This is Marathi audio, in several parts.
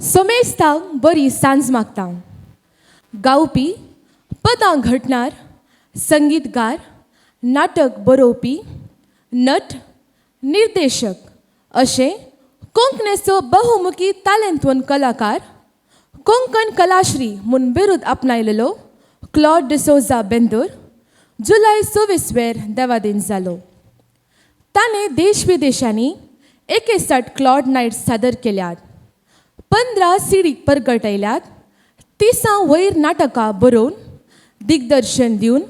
सोमेस्तांक बरी सांज मागता. गावपी, पदां घडणार, संगीतकार, नाटक बरोवपी, नट, निर्देशक अशे कोंकणीचो बहुमुखी तालेंतवंत कलाकार, कोंकण कलाश्री म्हूण बिरूद आपणायलेलो क्लॉड डिसोजा बेंदूर जुलय 26 देवादीन जालो. ताणें देश विदेशांनी 61 क्लॉड नायट्स सादर केल्यात, 15 सीडी परगटयल्यात, 30 वयर नाटकां बरोवन दिग्दर्शन दिवन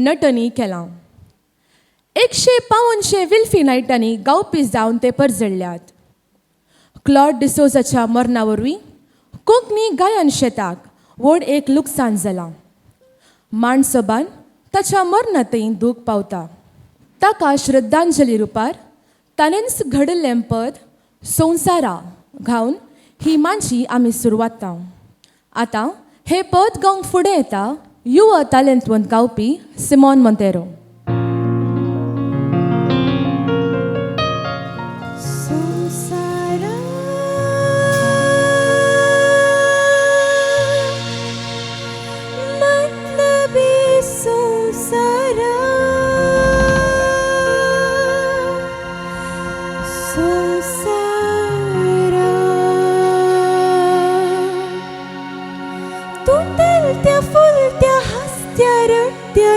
नटनी केलां. 152 विल्फी नायटांनी गावपी जावन ते परजळ्ळ्यात. क्लॉड डिसोजाच्या मरणा वरवीं कोंकणी गायन शेताक व्हड एक लुकसाण जालां. मांडसभान ताच्या मरणातय दूख पावता. ताका श्रद्धांजली रुपार ताणेंच घडिल्लें पद संवसारा घावन ही मांची आमी सुरवात. आतां हे पद गावंक फुडें येता युवा तालेंतवंत गावपी सिमोन मोंतेरो.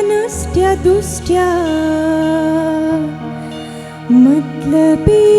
नुसत्या दुसत्या मतलबी